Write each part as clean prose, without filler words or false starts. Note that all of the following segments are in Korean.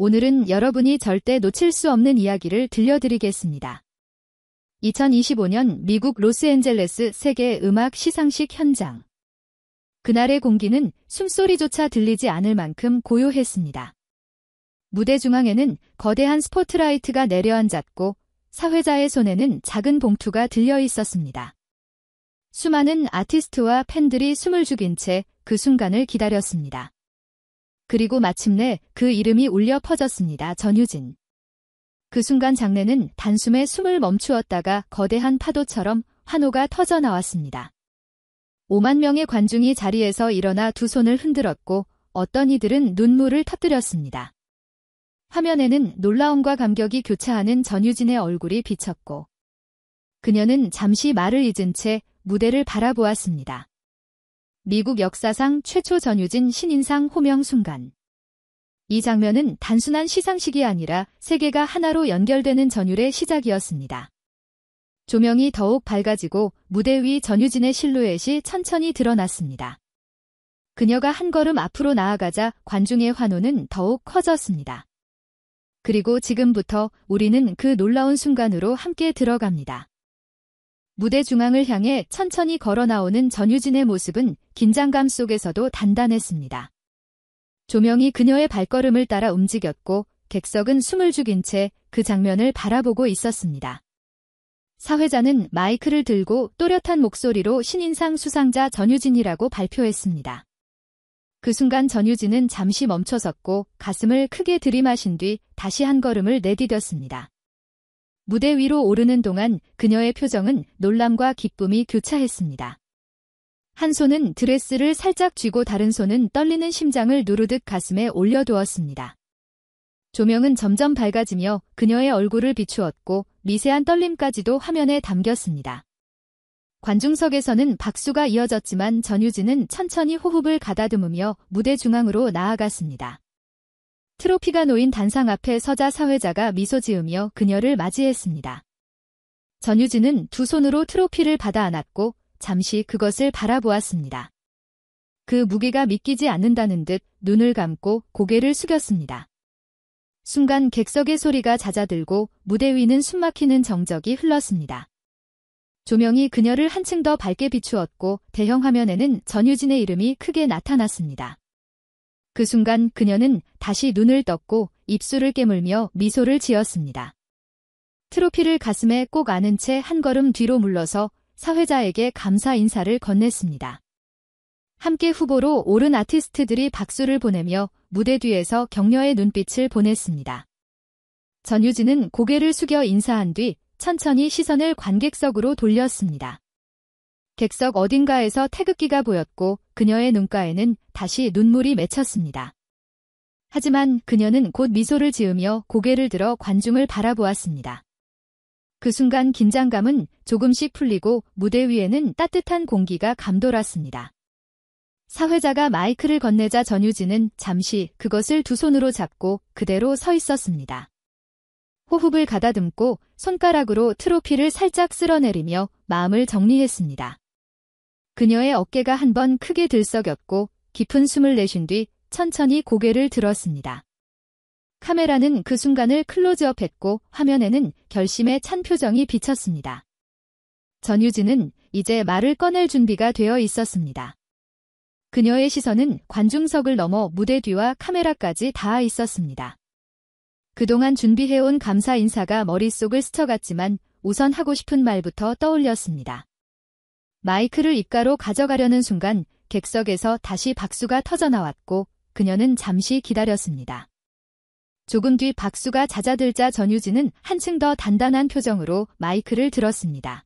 오늘은 여러분이 절대 놓칠 수 없는 이야기를 들려드리겠습니다. 2025년 미국 로스앤젤레스 세계 음악 시상식 현장. 그날의 공기는 숨소리조차 들리지 않을 만큼 고요했습니다. 무대 중앙에는 거대한 스포트라이트가 내려앉았고 사회자의 손에는 작은 봉투가 들려 있었습니다. 수많은 아티스트와 팬들이 숨을 죽인 채 그 순간을 기다렸습니다. 그리고 마침내 그 이름이 울려 퍼졌습니다. 전유진. 그 순간 장내는 단숨에 숨을 멈추었다가 거대한 파도처럼 환호가 터져 나왔습니다. 5만 명의 관중이 자리에서 일어나 두 손을 흔들었고 어떤 이들은 눈물을 터뜨렸습니다. 화면에는 놀라움과 감격이 교차하는 전유진의 얼굴이 비쳤고 그녀는 잠시 말을 잊은 채 무대를 바라보았습니다. 미국 역사상 최초 전유진 신인상 호명 순간. 이 장면은 단순한 시상식이 아니라 세계가 하나로 연결되는 전율의 시작이었습니다. 조명이 더욱 밝아지고 무대 위 전유진의 실루엣이 천천히 드러났습니다. 그녀가 한 걸음 앞으로 나아가자 관중의 환호는 더욱 커졌습니다. 그리고 지금부터 우리는 그 놀라운 순간으로 함께 들어갑니다. 무대 중앙을 향해 천천히 걸어 나오는 전유진의 모습은 긴장감 속에서도 단단했습니다. 조명이 그녀의 발걸음을 따라 움직였고 객석은 숨을 죽인 채 그 장면을 바라보고 있었습니다. 사회자는 마이크를 들고 또렷한 목소리로 신인상 수상자 전유진이라고 발표했습니다. 그 순간 전유진은 잠시 멈춰섰고 가슴을 크게 들이마신 뒤 다시 한 걸음을 내디뎠습니다. 무대 위로 오르는 동안 그녀의 표정은 놀람과 기쁨이 교차했습니다. 한 손은 드레스를 살짝 쥐고 다른 손은 떨리는 심장을 누르듯 가슴에 올려두었습니다. 조명은 점점 밝아지며 그녀의 얼굴을 비추었고 미세한 떨림까지도 화면에 담겼습니다. 관중석에서는 박수가 이어졌지만 전유진은 천천히 호흡을 가다듬으며 무대 중앙으로 나아갔습니다. 트로피가 놓인 단상 앞에 서자 사회자가 미소 지으며 그녀를 맞이했습니다. 전유진은 두 손으로 트로피를 받아 안았고 잠시 그것을 바라보았습니다. 그 무게가 믿기지 않는다는 듯 눈을 감고 고개를 숙였습니다. 순간 객석의 소리가 잦아들고 무대 위는 숨막히는 정적이 흘렀습니다. 조명이 그녀를 한층 더 밝게 비추었고 대형 화면에는 전유진의 이름이 크게 나타났습니다. 그 순간 그녀는 다시 눈을 떴고 입술을 깨물며 미소를 지었습니다. 트로피를 가슴에 꼭 안은 채 한 걸음 뒤로 물러서 사회자에게 감사 인사를 건넸습니다. 함께 후보로 오른 아티스트들이 박수를 보내며 무대 뒤에서 격려의 눈빛을 보냈습니다. 전유진은 고개를 숙여 인사한 뒤 천천히 시선을 관객석으로 돌렸습니다. 객석 어딘가에서 태극기가 보였고 그녀의 눈가에는 다시 눈물이 맺혔습니다. 하지만 그녀는 곧 미소를 지으며 고개를 들어 관중을 바라보았습니다. 그 순간 긴장감은 조금씩 풀리고 무대 위에는 따뜻한 공기가 감돌았습니다. 사회자가 마이크를 건네자 전유진은 잠시 그것을 두 손으로 잡고 그대로 서 있었습니다. 호흡을 가다듬고 손가락으로 트로피를 살짝 쓸어내리며 마음을 정리했습니다. 그녀의 어깨가 한 번 크게 들썩였고 깊은 숨을 내쉰 뒤 천천히 고개를 들었습니다. 카메라는 그 순간을 클로즈업했고 화면에는 결심에 찬 표정이 비쳤습니다. 전유진은 이제 말을 꺼낼 준비가 되어 있었습니다. 그녀의 시선은 관중석을 넘어 무대 뒤와 카메라까지 닿아 있었습니다. 그동안 준비해온 감사 인사가 머릿속을 스쳐갔지만 우선 하고 싶은 말부터 떠올렸습니다. 마이크를 입가로 가져가려는 순간 객석에서 다시 박수가 터져나왔고 그녀는 잠시 기다렸습니다. 조금 뒤 박수가 잦아들자 전유진은 한층 더 단단한 표정으로 마이크를 들었습니다.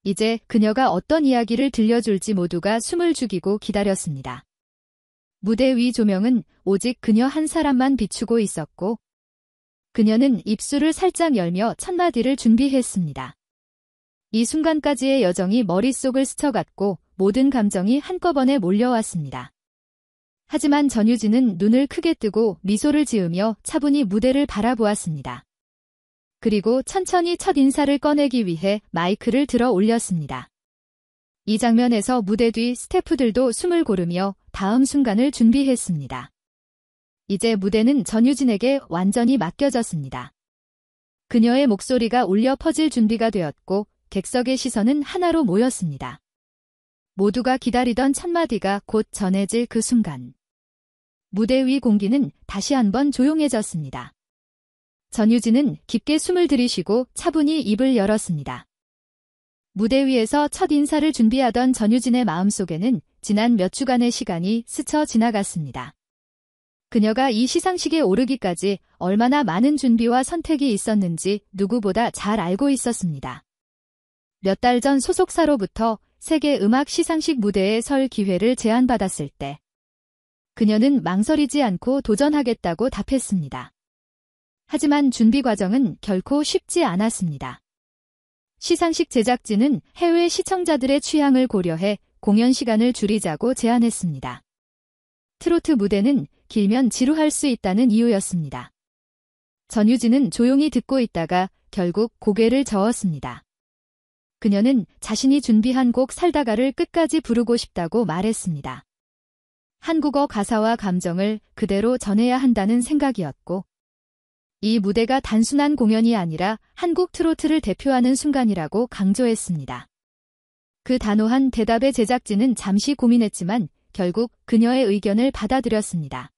이제 그녀가 어떤 이야기를 들려줄지 모두가 숨을 죽이고 기다렸습니다. 무대 위 조명은 오직 그녀 한 사람만 비추고 있었고 그녀는 입술을 살짝 열며 첫 마디를 준비했습니다. 이 순간까지의 여정이 머릿속을 스쳐갔고 모든 감정이 한꺼번에 몰려왔습니다. 하지만 전유진은 눈을 크게 뜨고 미소를 지으며 차분히 무대를 바라보았습니다. 그리고 천천히 첫 인사를 꺼내기 위해 마이크를 들어 올렸습니다. 이 장면에서 무대 뒤 스태프들도 숨을 고르며 다음 순간을 준비했습니다. 이제 무대는 전유진에게 완전히 맡겨졌습니다. 그녀의 목소리가 울려 퍼질 준비가 되었고 객석의 시선은 하나로 모였습니다. 모두가 기다리던 첫 마디가 곧 전해질 그 순간. 무대 위 공기는 다시 한번 조용해졌습니다. 전유진은 깊게 숨을 들이쉬고 차분히 입을 열었습니다. 무대 위에서 첫 인사를 준비하던 전유진의 마음속에는 지난 몇 주간의 시간이 스쳐 지나갔습니다. 그녀가 이 시상식에 오르기까지 얼마나 많은 준비와 선택이 있었는지 누구보다 잘 알고 있었습니다. 몇 달 전 소속사로부터 세계 음악 시상식 무대에 설 기회를 제안받았을 때 그녀는 망설이지 않고 도전하겠다고 답했습니다. 하지만 준비 과정은 결코 쉽지 않았습니다. 시상식 제작진은 해외 시청자들의 취향을 고려해 공연 시간을 줄이자고 제안했습니다. 트로트 무대는 길면 지루할 수 있다는 이유였습니다. 전유진은 조용히 듣고 있다가 결국 고개를 저었습니다. 그녀는 자신이 준비한 곡 살다가를 끝까지 부르고 싶다고 말했습니다. 한국어 가사와 감정을 그대로 전해야 한다는 생각이었고, 이 무대가 단순한 공연이 아니라 한국 트로트를 대표하는 순간이라고 강조했습니다. 그 단호한 대답에 제작진은 잠시 고민했지만 결국 그녀의 의견을 받아들였습니다.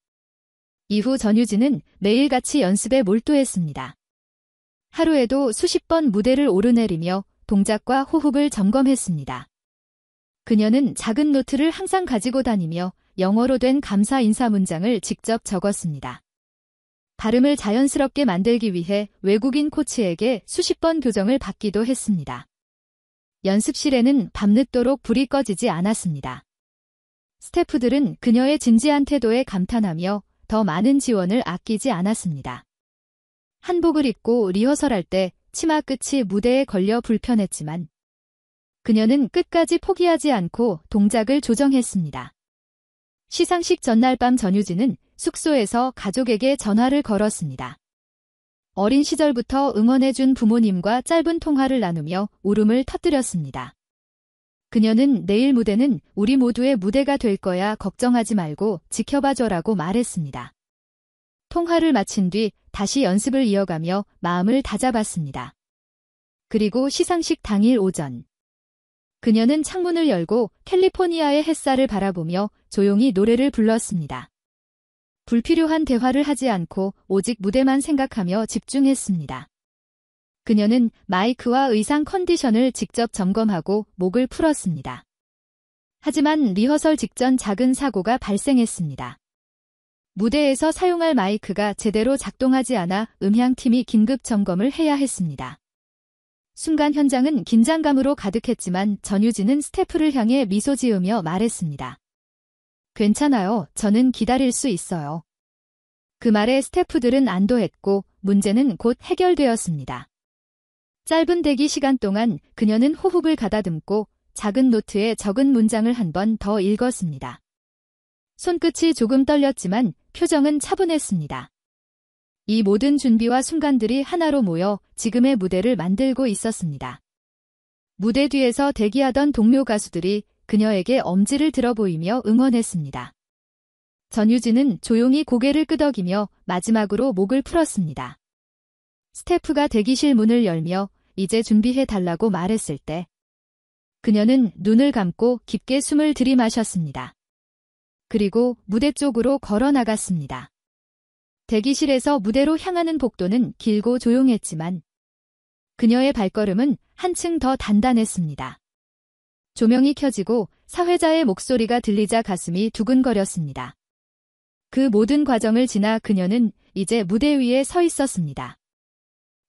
이후 전유진은 매일같이 연습에 몰두했습니다. 하루에도 수십 번 무대를 오르내리며 동작과 호흡을 점검했습니다. 그녀는 작은 노트를 항상 가지고 다니며 영어로 된 감사 인사 문장을 직접 적었습니다. 발음을 자연스럽게 만들기 위해 외국인 코치에게 수십 번 교정을 받기도 했습니다. 연습실에는 밤늦도록 불이 꺼지지 않았습니다. 스태프들은 그녀의 진지한 태도에 감탄하며 더 많은 지원을 아끼지 않았습니다. 한복을 입고 리허설할 때 치마 끝이 무대에 걸려 불편했지만 그녀는 끝까지 포기하지 않고 동작을 조정했습니다. 시상식 전날 밤 전유진은 숙소에서 가족에게 전화를 걸었습니다. 어린 시절부터 응원해준 부모님과 짧은 통화를 나누며 울음을 터뜨렸습니다. 그녀는 내일 무대는 우리 모두의 무대가 될 거야 걱정하지 말고 지켜봐줘라고 말했습니다. 통화를 마친 뒤 다시 연습을 이어가며 마음을 다잡았습니다. 그리고 시상식 당일 오전. 그녀는 창문을 열고 캘리포니아의 햇살을 바라보며 조용히 노래를 불렀습니다. 불필요한 대화를 하지 않고 오직 무대만 생각하며 집중했습니다. 그녀는 마이크와 의상 컨디션을 직접 점검하고 목을 풀었습니다. 하지만 리허설 직전 작은 사고가 발생했습니다. 무대에서 사용할 마이크가 제대로 작동하지 않아 음향팀이 긴급 점검을 해야 했습니다. 순간 현장은 긴장감으로 가득했지만 전유진은 스태프를 향해 미소 지으며 말했습니다. 괜찮아요. 저는 기다릴 수 있어요. 그 말에 스태프들은 안도했고 문제는 곧 해결되었습니다. 짧은 대기 시간 동안 그녀는 호흡을 가다듬고 작은 노트에 적은 문장을 한 번 더 읽었습니다. 손끝이 조금 떨렸지만 표정은 차분했습니다. 이 모든 준비와 순간들이 하나로 모여 지금의 무대를 만들고 있었습니다. 무대 뒤에서 대기하던 동료 가수들이 그녀에게 엄지를 들어 보이며 응원했습니다. 전유진은 조용히 고개를 끄덕이며 마지막으로 목을 풀었습니다. 스태프가 대기실 문을 열며 이제 준비해달라고 말했을 때 그녀는 눈을 감고 깊게 숨을 들이마셨습니다. 그리고 무대 쪽으로 걸어 나갔습니다. 대기실에서 무대로 향하는 복도는 길고 조용했지만 그녀의 발걸음은 한층 더 단단했습니다. 조명이 켜지고 사회자의 목소리가 들리자 가슴이 두근거렸습니다. 그 모든 과정을 지나 그녀는 이제 무대 위에 서 있었습니다.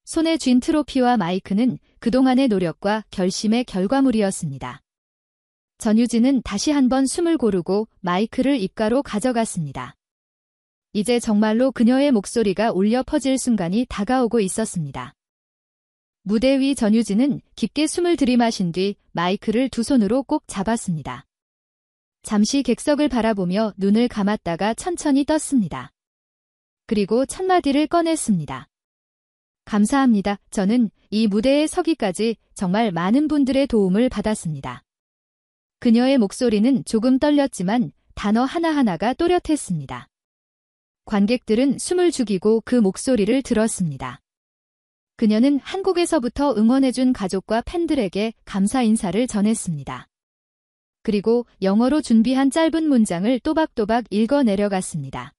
손에 쥔 트로피와 마이크는 그동안의 노력과 결심의 결과물이었습니다. 전유진은 다시 한번 숨을 고르고 마이크를 입가로 가져갔습니다. 이제 정말로 그녀의 목소리가 울려 퍼질 순간이 다가오고 있었습니다. 무대 위 전유진은 깊게 숨을 들이마신 뒤 마이크를 두 손으로 꼭 잡았습니다. 잠시 객석을 바라보며 눈을 감았다가 천천히 떴습니다. 그리고 첫 마디를 꺼냈습니다. 감사합니다. 저는 이 무대에 서기까지 정말 많은 분들의 도움을 받았습니다. 그녀의 목소리는 조금 떨렸지만 단어 하나하나가 또렷했습니다. 관객들은 숨을 죽이고 그 목소리를 들었습니다. 그녀는 한국에서부터 응원해준 가족과 팬들에게 감사 인사를 전했습니다. 그리고 영어로 준비한 짧은 문장을 또박또박 읽어 내려갔습니다.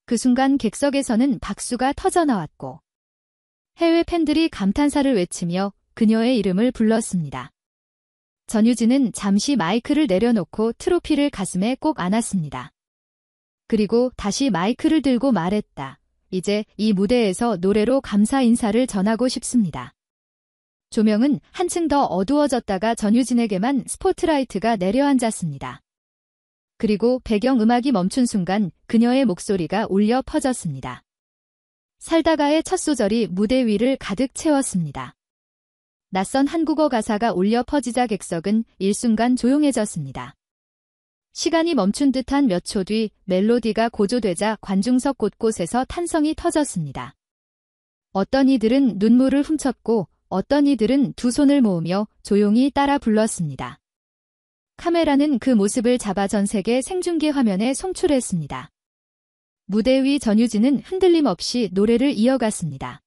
그 순간 객석에서는 박수가 터져나왔고 해외 팬들이 감탄사를 외치며 그녀의 이름을 불렀습니다. 전유진은 잠시 마이크를 내려놓고 트로피를 가슴에 꼭 안았습니다. 그리고 다시 마이크를 들고 말했다. 이제 이 무대에서 노래로 감사 인사를 전하고 싶습니다. 조명은 한층 더 어두워졌다가 전유진에게만 스포트라이트가 내려앉았습니다. 그리고 배경음악이 멈춘 순간 그녀의 목소리가 울려 퍼졌습니다. 살다가의 첫 소절이 무대 위를 가득 채웠습니다. 낯선 한국어 가사가 울려 퍼지자 객석은 일순간 조용해졌습니다. 시간이 멈춘 듯한 몇 초 뒤 멜로디가 고조되자 관중석 곳곳에서 탄성이 터졌습니다. 어떤 이들은 눈물을 훔쳤고 어떤 이들은 두 손을 모으며 조용히 따라 불렀습니다. 카메라는 그 모습을 잡아 전 세계 생중계 화면에 송출했습니다. 무대 위 전유진은 흔들림 없이 노래를 이어갔습니다.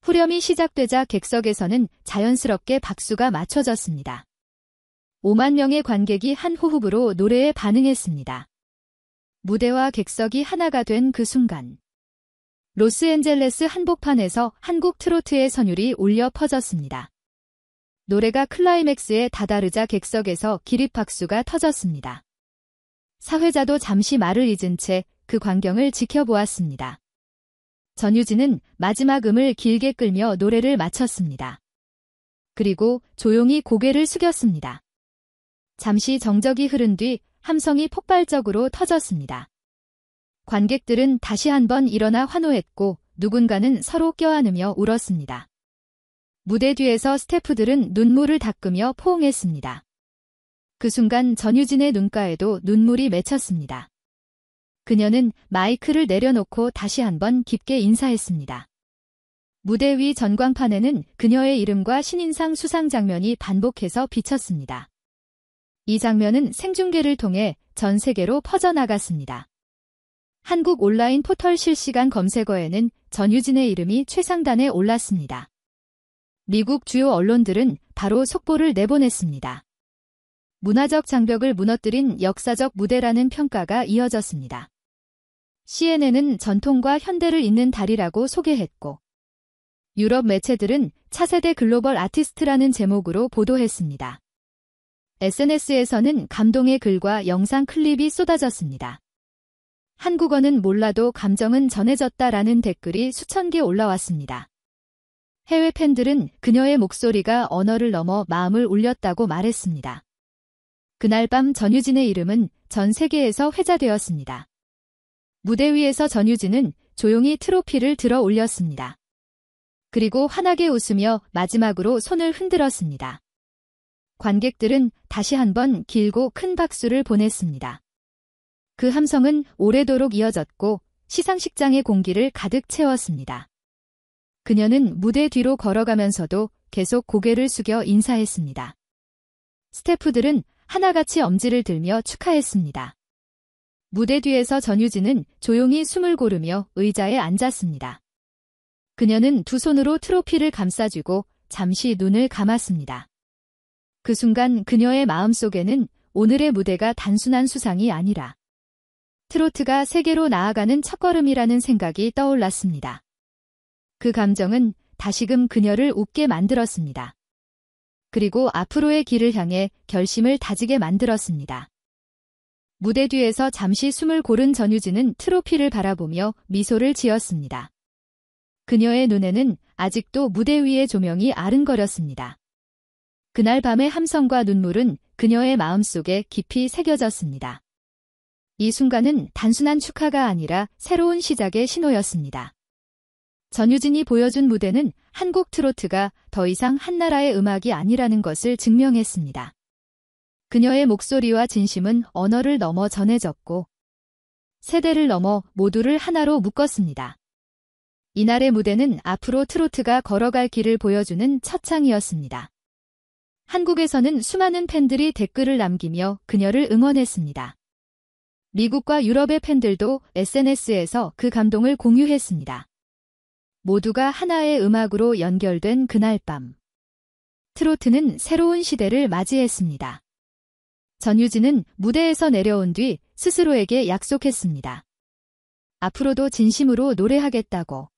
후렴이 시작되자 객석에서는 자연스럽게 박수가 맞춰졌습니다. 5만 명의 관객이 한 호흡으로 노래에 반응했습니다. 무대와 객석이 하나가 된 그 순간 로스앤젤레스 한복판에서 한국 트로트의 선율이 울려 퍼졌습니다. 노래가 클라이맥스에 다다르자 객석에서 기립박수가 터졌습니다. 사회자도 잠시 말을 잊은 채 그 광경을 지켜보았습니다. 전유진은 마지막 음을 길게 끌며 노래를 마쳤습니다. 그리고 조용히 고개를 숙였습니다. 잠시 정적이 흐른 뒤 함성이 폭발적으로 터졌습니다. 관객들은 다시 한번 일어나 환호했고 누군가는 서로 껴안으며 울었습니다. 무대 뒤에서 스태프들은 눈물을 닦으며 포옹했습니다. 그 순간 전유진의 눈가에도 눈물이 맺혔습니다. 그녀는 마이크를 내려놓고 다시 한번 깊게 인사했습니다. 무대 위 전광판에는 그녀의 이름과 신인상 수상 장면이 반복해서 비쳤습니다. 이 장면은 생중계를 통해 전 세계로 퍼져나갔습니다. 한국 온라인 포털 실시간 검색어에는 전유진의 이름이 최상단에 올랐습니다. 미국 주요 언론들은 바로 속보를 내보냈습니다. 문화적 장벽을 무너뜨린 역사적 무대라는 평가가 이어졌습니다. CNN은 전통과 현대를 잇는 달이라고 소개했고 유럽 매체들은 차세대 글로벌 아티스트라는 제목으로 보도했습니다. SNS에서는 감동의 글과 영상 클립이 쏟아졌습니다. 한국어는 몰라도 감정은 전해졌다라는 댓글이 수천 개 올라왔습니다. 해외 팬들은 그녀의 목소리가 언어를 넘어 마음을 울렸다고 말했습니다. 그날 밤 전유진의 이름은 전 세계에서 회자되었습니다. 무대 위에서 전유진은 조용히 트로피를 들어 올렸습니다. 그리고 환하게 웃으며 마지막으로 손을 흔들었습니다. 관객들은 다시 한번 길고 큰 박수를 보냈습니다. 그 함성은 오래도록 이어졌고 시상식장의 공기를 가득 채웠습니다. 그녀는 무대 뒤로 걸어가면서도 계속 고개를 숙여 인사했습니다. 스태프들은 하나같이 엄지를 들며 축하했습니다. 무대 뒤에서 전유진은 조용히 숨을 고르며 의자에 앉았습니다. 그녀는 두 손으로 트로피를 감싸쥐고 잠시 눈을 감았습니다. 그 순간 그녀의 마음속에는 오늘의 무대가 단순한 수상이 아니라 트로트가 세계로 나아가는 첫걸음이라는 생각이 떠올랐습니다. 그 감정은 다시금 그녀를 웃게 만들었습니다. 그리고 앞으로의 길을 향해 결심을 다지게 만들었습니다. 무대 뒤에서 잠시 숨을 고른 전유진은 트로피를 바라보며 미소를 지었습니다. 그녀의 눈에는 아직도 무대 위의 조명이 아른거렸습니다. 그날 밤의 함성과 눈물은 그녀의 마음속에 깊이 새겨졌습니다. 이 순간은 단순한 축하가 아니라 새로운 시작의 신호였습니다. 전유진이 보여준 무대는 한국 트로트가 더 이상 한 나라의 음악이 아니라는 것을 증명했습니다. 그녀의 목소리와 진심은 언어를 넘어 전해졌고 세대를 넘어 모두를 하나로 묶었습니다. 이날의 무대는 앞으로 트로트가 걸어갈 길을 보여주는 첫 장이었습니다. 한국에서는 수많은 팬들이 댓글을 남기며 그녀를 응원했습니다. 미국과 유럽의 팬들도 SNS에서 그 감동을 공유했습니다. 모두가 하나의 음악으로 연결된 그날 밤. 트로트는 새로운 시대를 맞이했습니다. 전유진은 무대에서 내려온 뒤 스스로에게 약속했습니다. 앞으로도 진심으로 노래하겠다고.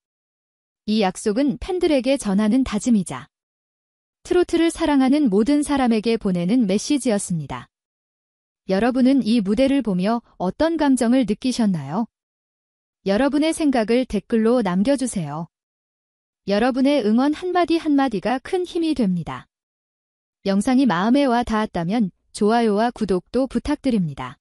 이 약속은 팬들에게 전하는 다짐이자 트로트를 사랑하는 모든 사람에게 보내는 메시지였습니다. 여러분은 이 무대를 보며 어떤 감정을 느끼셨나요? 여러분의 생각을 댓글로 남겨주세요. 여러분의 응원 한마디 한마디가 큰 힘이 됩니다. 영상이 마음에 와 닿았다면 좋아요와 구독도 부탁드립니다.